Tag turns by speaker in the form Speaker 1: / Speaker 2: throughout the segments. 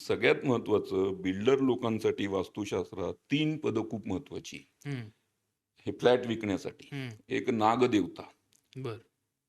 Speaker 1: सगळ्यात महत्वाचं बिल्डर लोकांसाठी वास्तुशास्त्रात 3 पदं खूप महत्वाची.
Speaker 2: हं,
Speaker 1: हे फ्लॅट विकण्यासाठी.
Speaker 2: हं.
Speaker 1: एक नागदेवता,
Speaker 2: बरं.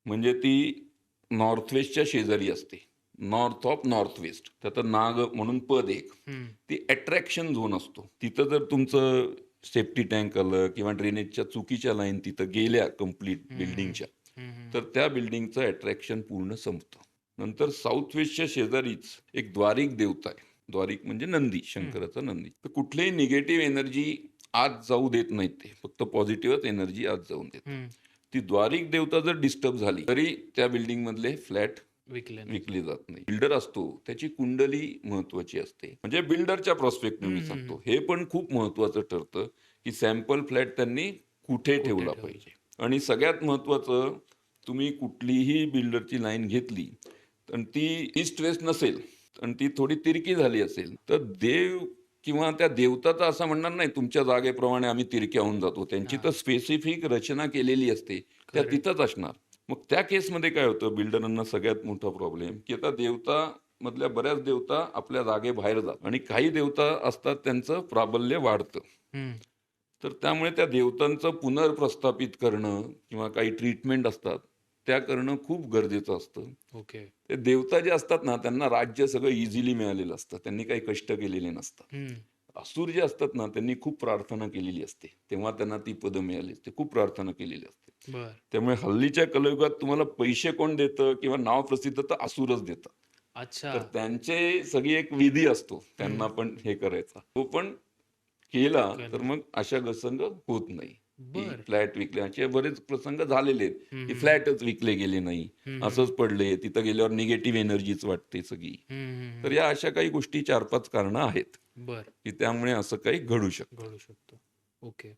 Speaker 1: म्हणजे ती नॉर्थ वेस्टच्या शेजारी असते. North of north west. त्याचं नाग म्हणून पद एक.
Speaker 2: हं,
Speaker 1: ती अट्रॅक्शन झोन असतो. तिथं जर तुमचं सेफ्टी टँक आलं किंवा ड्रेनेजच्या चुकीच्या लाईन तिथं गेल्या कंप्लीट
Speaker 2: हं, हं.
Speaker 1: बिल्डिंगच्या,
Speaker 2: हं, हं.
Speaker 1: तर त्या बिल्डिंगचं अट्रॅक्शन पूर्ण संपतं. नंतर साऊथ वेस्टच्या शेजारीच एक द्वारिक देवता आहे. द्वारिक म्हणजे नंदी,
Speaker 2: हं,
Speaker 1: शंकराचा नंदी. तर कुठलीही निगेटिव्ह एनर्जी आत जाऊ देत नाहीत ते. फक्त पॉझिटिव्हच एनर्जी आत जाऊन देतात.
Speaker 2: हं.
Speaker 1: ती द्वारिक देवता जर डिस्टर्ब झाली, तरी त्या बिल्डिंगमधले फ्लॅट
Speaker 2: विकले नाही
Speaker 1: विकली
Speaker 2: जात.
Speaker 1: जात नाही. बिल्डर असतो त्याची कुंडली महत्वाची असते. म्हणजे बिल्डरच्या पर्स्पेक्टिव्ह
Speaker 2: हं,
Speaker 1: मी
Speaker 2: हं, हं.
Speaker 1: सांगतो. हे पण खूप महत्वाचं ठरतं, की सॅम्पल फ्लॅट त्यांनी कुठे
Speaker 2: कुठे
Speaker 1: ठेवला
Speaker 2: ठेवलं?
Speaker 1: पाहिजे. आणि सगळ्यात महत्वाचं, तुम्ही कुठलीही बिल्डरची लाईन घेतली आणि ती ईस्ट वेस्ट नसेल आणि ती थोडी तिरकी झाली असेल, तर देव किंवा त्या देवताचं असं म्हणणार नाही तुमच्या जागेप्रमाणे आम्ही तिरक्या होऊन जातो. त्यांची तर
Speaker 2: हां.
Speaker 1: स्पेसिफिक रचना केलेली असते. त्या
Speaker 2: करेक्ट.
Speaker 1: तिथंच असणार. मग त्या केसमध्ये काय होतं, बिल्डरांना सगळ्यात मोठा प्रॉब्लेम, की आता देवता मधल्या बऱ्याच देवता आपल्या जागेबाहेर जातात आणि काही देवता असतात त्यांचं प्राबल्य वाढतं.
Speaker 2: हं.
Speaker 1: तर त्यामुळे त्या देवतांचं पुनर्प्रस्थापित करणं किंवा काही ट्रीटमेंट असतात, त्या करणं खूप गरजेचं असतं.
Speaker 2: ओके.
Speaker 1: ते देवता जे असतात ना, त्यांना राज्य सगळं इझिली मिळालेलं असतं. त्यांनी काही कष्ट केलेले नसतात.
Speaker 2: हं.
Speaker 1: असुर जे असतात ना, त्यांनी खूप प्रार्थना केलेली असते. तेव्हा त्यांना ती पदं मिळाली असते. खूप प्रार्थना केलेली असते.
Speaker 2: बरं.
Speaker 1: त्यामुळे हल्लीच्या कलियुगात तुम्हाला पैसे कोण देतं किंवा नाव प्रसिद्ध तर असुरच देतात.
Speaker 2: अच्छा.
Speaker 1: तर त्यांचे सगळी एक विधी असतो
Speaker 2: हं.
Speaker 1: त्यांना पण हे करायचा. तो पण केला तर
Speaker 2: करणं.
Speaker 1: मग अशा प्रसंग होत नाही, की
Speaker 2: बरं.
Speaker 1: फ्लॅट विकले. असे बरेच प्रसंग झालेले आहेत,
Speaker 2: हं,
Speaker 1: की
Speaker 2: हं, हं.
Speaker 1: फ्लॅटच विकले गेले नाही.
Speaker 2: हं, हं,
Speaker 1: असंच
Speaker 2: हं.
Speaker 1: पडले. तिथं गेल्यावर निगेटिव्ह एनर्जीच वाटते सगळी.
Speaker 2: हं, हं,
Speaker 1: तर
Speaker 2: हं.
Speaker 1: या अशा काही गोष्टी 4-5 कारणं आहेत,
Speaker 2: बरं.
Speaker 1: की त्यामुळे असं काही घडू शकतं.
Speaker 2: घडू शकतो. ओके.